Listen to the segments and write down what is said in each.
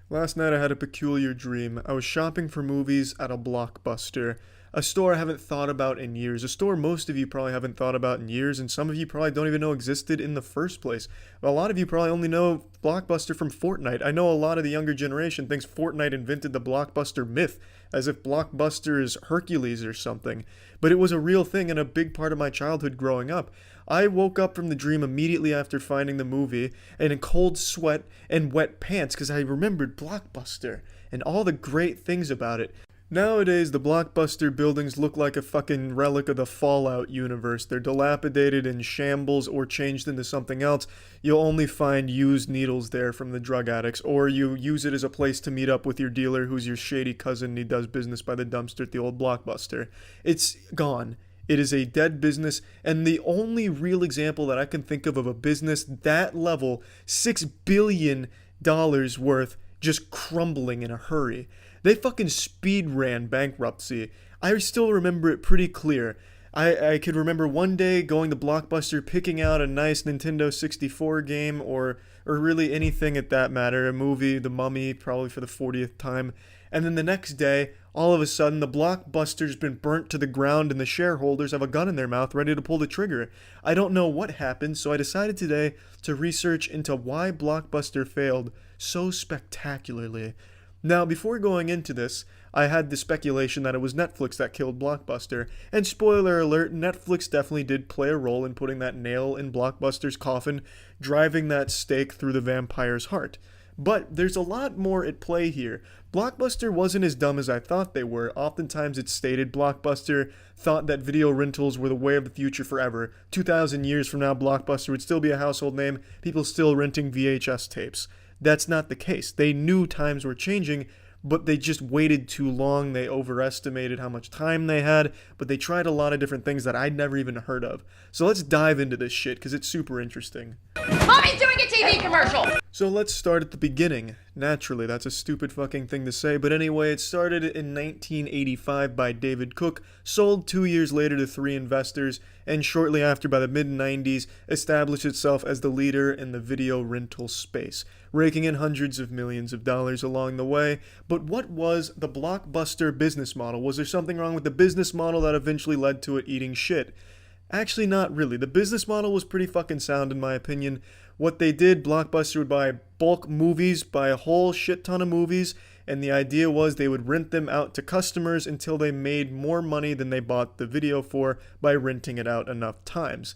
Last night I had a peculiar dream. I was shopping for movies at a Blockbuster, a store I haven't thought about in years, a store most of you probably haven't thought about in years, and some of you probably don't even know existed in the first place. A lot of you probably only know Blockbuster from Fortnite. I know a lot of the younger generation thinks Fortnite invented the Blockbuster myth, as if Blockbuster is Hercules or something. But it was a real thing and a big part of my childhood growing up. I woke up from the dream immediately after finding the movie and in cold sweat and wet pants because I remembered Blockbuster and all the great things about it. Nowadays, the Blockbuster buildings look like a fucking relic of the Fallout universe. They're dilapidated in shambles or changed into something else. You'll only find used needles there from the drug addicts, or you use it as a place to meet up with your dealer who's your shady cousin and he does business by the dumpster at the old Blockbuster. It's gone. It is a dead business, and the only real example that I can think of a business that level, $6 billion worth, just crumbling in a hurry. They fucking speed ran bankruptcy. I still remember it pretty clear. I could remember one day going to Blockbuster, picking out a nice Nintendo 64 game, or really anything at that matter, a movie, The Mummy, probably for the 40th time, and then the next day, all of a sudden, the Blockbuster's been burnt to the ground and the shareholders have a gun in their mouth ready to pull the trigger. I don't know what happened, so I decided today to research into why Blockbuster failed so spectacularly. Now, before going into this, I had the speculation that it was Netflix that killed Blockbuster, and spoiler alert, Netflix definitely did play a role in putting that nail in Blockbuster's coffin, driving that stake through the vampire's heart. But there's a lot more at play here. Blockbuster wasn't as dumb as I thought they were. Oftentimes it's stated Blockbuster thought that video rentals were the way of the future forever. 2,000 years from now, Blockbuster would still be a household name, people still renting VHS tapes. That's not the case. They knew times were changing, but they just waited too long. They overestimated how much time they had, but they tried a lot of different things that I'd never even heard of. So let's dive into this shit, because it's super interesting. Mommy's doing a TV commercial! So let's start at the beginning. Naturally, that's a stupid fucking thing to say, but anyway, it started in 1985 by David Cook, sold 2 years later to 3 investors, and shortly after, by the mid-90s, established itself as the leader in the video rental space, raking in hundreds of millions of dollars along the way. But what was the Blockbuster business model? Was there something wrong with the business model that eventually led to it eating shit? Actually, not really. The business model was pretty fucking sound in my opinion. What they did, Blockbuster would buy bulk movies, buy a whole shit ton of movies, and the idea was they would rent them out to customers until they made more money than they bought the video for by renting it out enough times.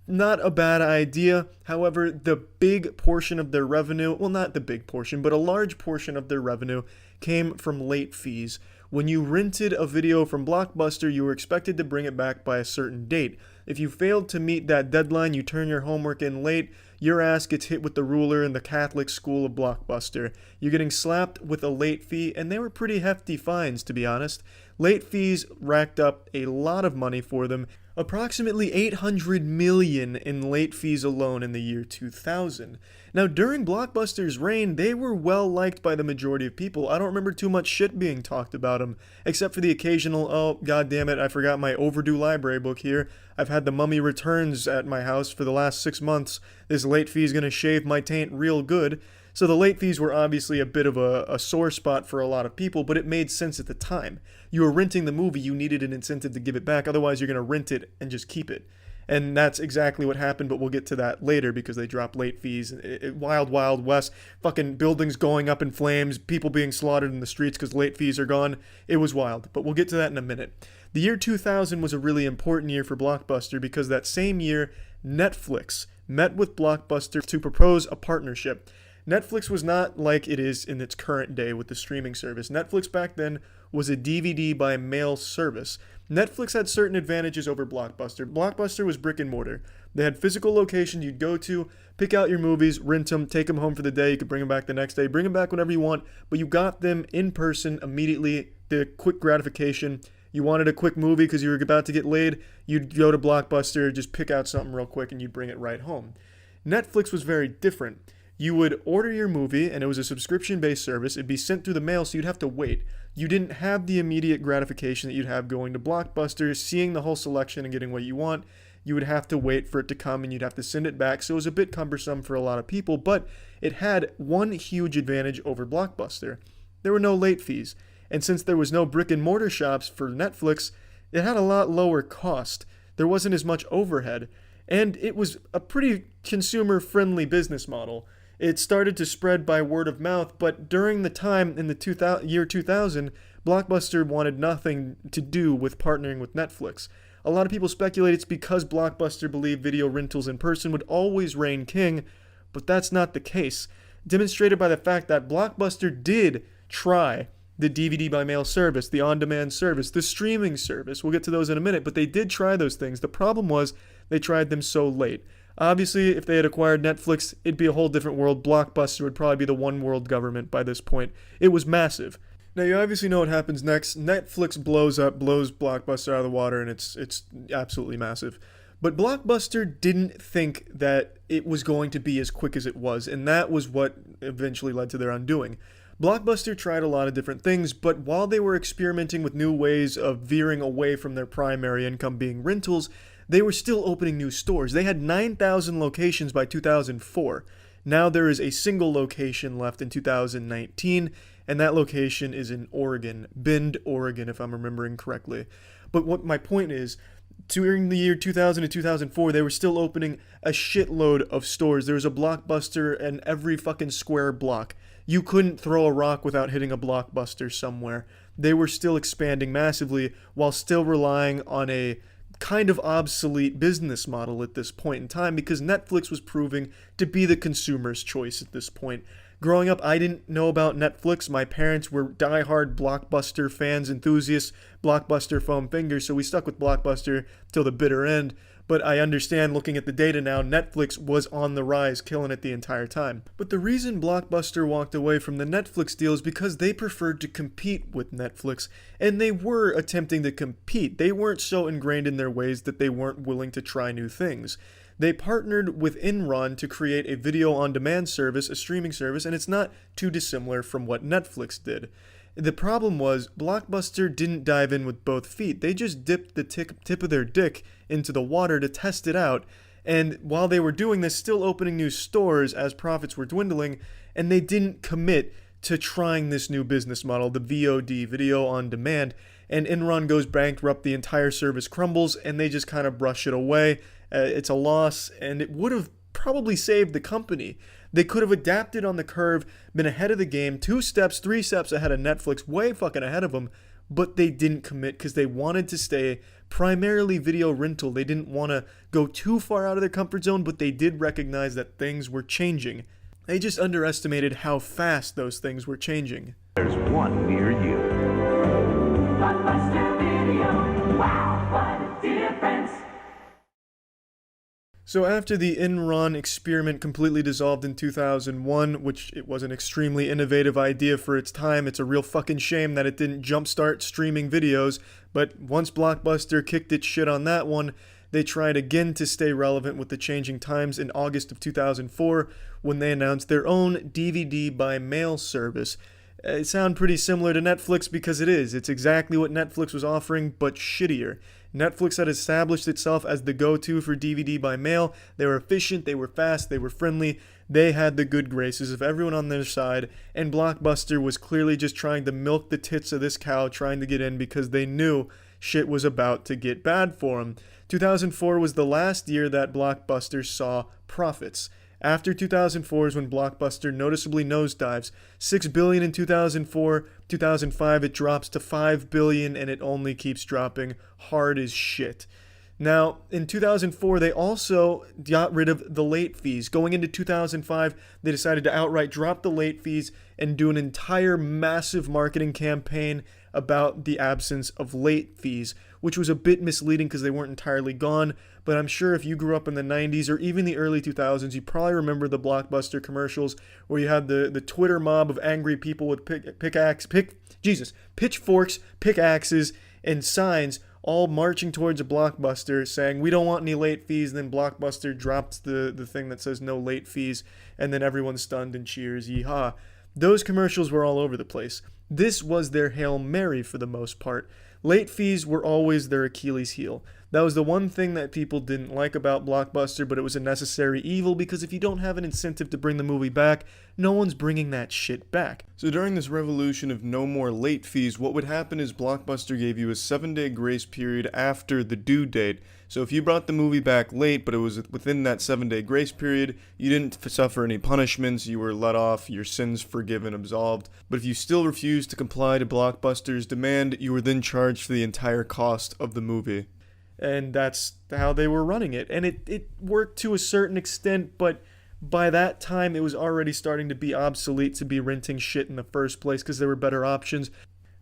Not a bad idea. However, the big portion of their revenue, well, not the big portion, but a large portion of their revenue came from late fees. When you rented a video from Blockbuster, you were expected to bring it back by a certain date. If you failed to meet that deadline, you turn your homework in late, your ass gets hit with the ruler in the Catholic school of Blockbuster. You're getting slapped with a late fee, and they were pretty hefty fines, to be honest. Late fees racked up a lot of money for them, approximately $800 million in late fees alone in the year 2000. Now, during Blockbuster's reign, they were well liked by the majority of people. I don't remember too much shit being talked about them, except for the occasional, oh, god damn it, I forgot my overdue library book here. I've had The Mummy Returns at my house for the last 6 months. This late fee is going to shave my taint real good. So the late fees were obviously a bit of a sore spot for a lot of people, but it made sense at the time. You were renting the movie, you needed an incentive to give it back, otherwise you're going to rent it and just keep it. And that's exactly what happened, but we'll get to that later because they dropped late fees. Wild, wild west, fucking buildings going up in flames, people being slaughtered in the streets because late fees are gone. It was wild, but we'll get to that in a minute. The year 2000 was a really important year for Blockbuster because that same year, Netflix met with Blockbuster to propose a partnership. Netflix was not like it is in its current day with the streaming service. Netflix back then was a DVD by mail service. Netflix had certain advantages over Blockbuster. Blockbuster was brick and mortar. They had physical locations you'd go to, pick out your movies, rent them, take them home for the day. You could bring them back the next day, bring them back whenever you want, but you got them in person immediately, the quick gratification. You wanted a quick movie because you were about to get laid, you'd go to Blockbuster, just pick out something real quick, and you'd bring it right home. Netflix was very different. You would order your movie, and it was a subscription-based service. It'd be sent through the mail, so you'd have to wait. You didn't have the immediate gratification that you'd have going to Blockbuster, seeing the whole selection and getting what you want. you would have to wait for it to come and you'd have to send it back. So it was a bit cumbersome for a lot of people, but it had one huge advantage over Blockbuster. There were no late fees. And since there was no brick and mortar shops for Netflix, it had a lot lower cost. There wasn't as much overhead. And it was a pretty consumer-friendly business model. It started to spread by word of mouth, but during the time in the year 2000, Blockbuster wanted nothing to do with partnering with Netflix. A lot of people speculate it's because Blockbuster believed video rentals in person would always reign king, but that's not the case. Demonstrated by the fact that Blockbuster did try the DVD by mail service, the on-demand service, the streaming service. We'll get to those in a minute, but they did try those things. The problem was they tried them so late. Obviously, if they had acquired Netflix, it'd be a whole different world. Blockbuster would probably be the one world government by this point. It was massive. Now, you obviously know what happens next. Netflix blows up, blows Blockbuster out of the water, and it's absolutely massive. But Blockbuster didn't think that it was going to be as quick as it was, and that was what eventually led to their undoing. Blockbuster tried a lot of different things, but while they were experimenting with new ways of veering away from their primary income being rentals, they were still opening new stores. They had 9,000 locations by 2004. Now there is a single location left in 2019, and that location is in Oregon, Bend, Oregon, if I'm remembering correctly. But what my point is, during the year 2000 to 2004, they were still opening a shitload of stores. There was a Blockbuster in every fucking square block. You couldn't throw a rock without hitting a Blockbuster somewhere. They were still expanding massively while still relying on a kind of obsolete business model at this point in time because Netflix was proving to be the consumer's choice at this point. Growing up, I didn't know about Netflix. My parents were diehard Blockbuster fans, enthusiasts, Blockbuster foam fingers, so we stuck with Blockbuster till the bitter end. But I understand, looking at the data now, Netflix was on the rise, killing it the entire time. But the reason Blockbuster walked away from the Netflix deal is because they preferred to compete with Netflix, and they were attempting to compete. They weren't so ingrained in their ways that they weren't willing to try new things. They partnered with Enron to create a video-on-demand service, a streaming service, and it's not too dissimilar from what Netflix did. The problem was, Blockbuster didn't dive in with both feet. They just dipped the tip of their dick into the water to test it out, and while they were doing this, still opening new stores as profits were dwindling, and they didn't commit to trying this new business model, the VOD, video on demand, and Enron goes bankrupt, the entire service crumbles, and they just kind of brush it away. It's a loss, and it would have probably saved the company. They could have adapted on the curve, been ahead of the game, 2 steps, 3 steps ahead of Netflix, way fucking ahead of them, but they didn't commit because they wanted to stay primarily video rental. They didn't want to go too far out of their comfort zone, but they did recognize that things were changing. They just underestimated how fast those things were changing. There's one near you. Blockbuster Video. Wow, what a difference. So after the Enron experiment completely dissolved in 2001, which it was an extremely innovative idea for its time, it's a real fucking shame that it didn't jumpstart streaming videos, but once Blockbuster kicked its shit on that one, they tried again to stay relevant with the changing times in August of 2004 when they announced their own DVD by mail service. It sounds pretty similar to Netflix because it is. It's exactly what Netflix was offering, but shittier. Netflix had established itself as the go-to for DVD by mail. They were efficient, they were fast, they were friendly. They had the good graces of everyone on their side, and Blockbuster was clearly just trying to milk the tits of this cow, trying to get in because they knew shit was about to get bad for them. 2004 was the last year that Blockbuster saw profits. After 2004 is when Blockbuster noticeably nosedives. $6 billion in 2004, 2005 it drops to $5 billion, and it only keeps dropping hard as shit. Now, in 2004, they also got rid of the late fees. Going into 2005, they decided to outright drop the late fees and do an entire massive marketing campaign about the absence of late fees, which was a bit misleading because they weren't entirely gone. But I'm sure if you grew up in the 90s or even the early 2000s, you probably remember the Blockbuster commercials where you had the Twitter mob of angry people with pitchforks, pickaxes, and signs all marching towards a Blockbuster saying, we don't want any late fees, and then Blockbuster drops the thing that says no late fees, and then everyone's stunned and cheers, yeehaw. Those commercials were all over the place. This was their Hail Mary for the most part. Late fees were always their Achilles heel. That was the one thing that people didn't like about Blockbuster, but it was a necessary evil because if you don't have an incentive to bring the movie back, no one's bringing that shit back. So during this revolution of no more late fees, what would happen is Blockbuster gave you a 7-day grace period after the due date. So if you brought the movie back late, but it was within that 7-day grace period, you didn't suffer any punishments, you were let off, your sins forgiven, absolved. But if you still refused to comply to Blockbuster's demand, you were then charged for the entire cost of the movie. And that's how they were running it. And it worked to a certain extent, but by that time it was already starting to be obsolete to be renting shit in the first place because there were better options.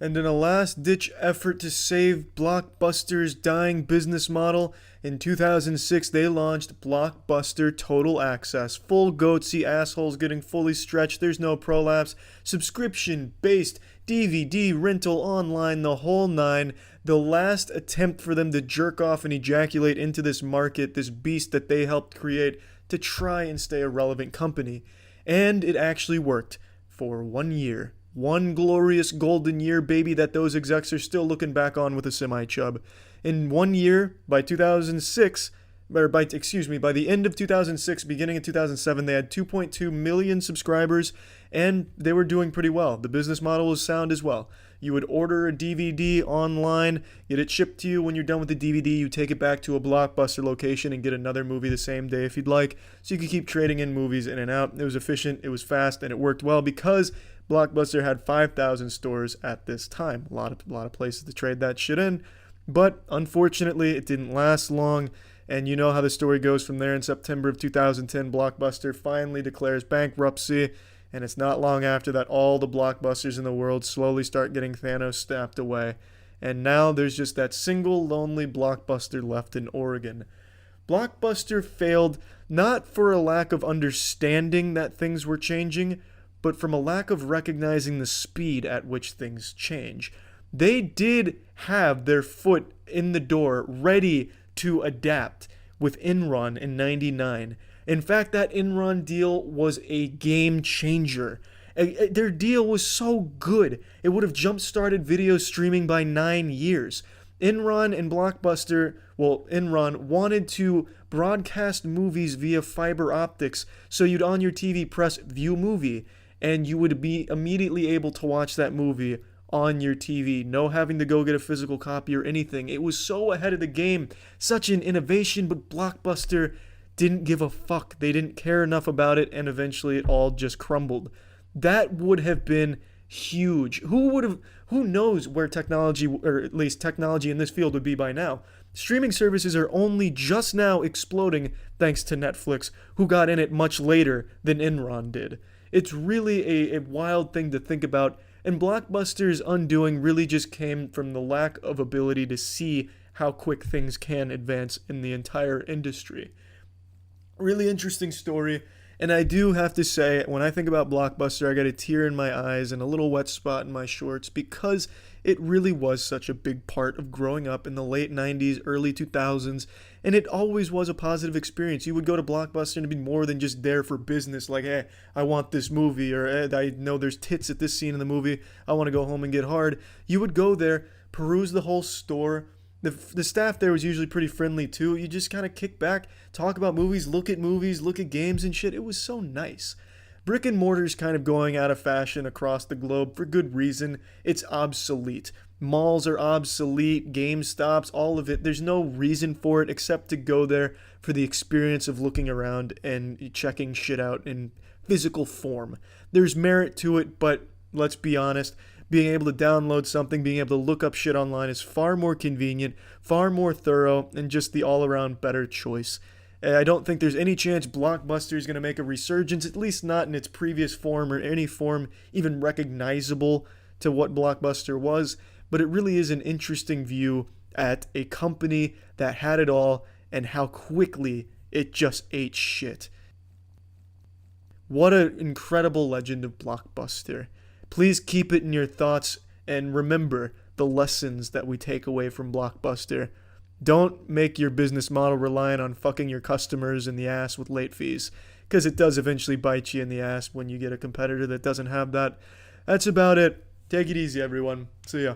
And in a last-ditch effort to save Blockbuster's dying business model, in 2006 they launched Blockbuster Total Access. Full goatsy assholes getting fully stretched, there's no prolapse, subscription-based DVD rental online, the whole nine. The last attempt for them to jerk off and ejaculate into this market, this beast that they helped create, to try and stay a relevant company. And it actually worked for 1 year. One glorious golden year, baby, that those execs are still looking back on with a semi-chub. In 1 year, by the end of 2006, beginning of 2007, they had 2.2 million subscribers, and they were doing pretty well. The business model was sound as well. You would order a DVD online, get it shipped to you. When you're done with the DVD, you take it back to a Blockbuster location and get another movie the same day if you'd like, so you could keep trading in movies in and out. It was efficient, it was fast, and it worked well because Blockbuster had 5,000 stores at this time. A lot of places to trade that shit in, but unfortunately, it didn't last long. And you know how the story goes from there. In September of 2010, Blockbuster finally declares bankruptcy, and it's not long after that all the Blockbusters in the world slowly start getting Thanos snapped away. And now there's just that single lonely Blockbuster left in Oregon. Blockbuster failed not for a lack of understanding that things were changing, but from a lack of recognizing the speed at which things change. They did have their foot in the door, ready to adapt with Enron in '99. In fact, that Enron deal was a game changer. Their deal was so good, it would have jump-started video streaming by 9 years. Enron and Blockbuster, Enron wanted to broadcast movies via fiber optics, so you'd on your TV press View Movie, and you would be immediately able to watch that movie on your TV, no having to go get a physical copy or anything. It was so ahead of the game, such an innovation, but Blockbuster didn't give a fuck. They didn't care enough about it, and eventually it all just crumbled. That would have been huge. Who knows where technology, or at least technology in this field, would be by now? Streaming services are only just now exploding thanks to Netflix, who got in it much later than Enron did. It's really a wild thing to think about, and Blockbuster's undoing really just came from the lack of ability to see how quick things can advance in the entire industry. Really interesting story, and I do have to say, when I think about Blockbuster, I got a tear in my eyes and a little wet spot in my shorts because it really was such a big part of growing up in the late 90s, early 2000s, and it always was a positive experience. You would go to Blockbuster and be more than just there for business, like, hey, I want this movie, or hey, I know there's tits at this scene in the movie, I want to go home and get hard. You would go there, peruse the whole store. The staff there was usually pretty friendly too. You just kind of kick back, talk about movies, look at games and shit. It was so nice. Brick and mortar's kind of going out of fashion across the globe for good reason. It's obsolete. Malls are obsolete, GameStops, all of it. There's no reason for it except to go there for the experience of looking around and checking shit out in physical form. There's merit to it, but let's be honest, being able to download something, being able to look up shit online is far more convenient, far more thorough, and just the all-around better choice. I don't think there's any chance Blockbuster is going to make a resurgence, at least not in its previous form or any form even recognizable to what Blockbuster was, but it really is an interesting view at a company that had it all and how quickly it just ate shit. What an incredible legend of Blockbuster. Please keep it in your thoughts and remember the lessons that we take away from Blockbuster. Don't make your business model reliant on fucking your customers in the ass with late fees, because it does eventually bite you in the ass when you get a competitor that doesn't have that. That's about it. Take it easy, everyone. See ya.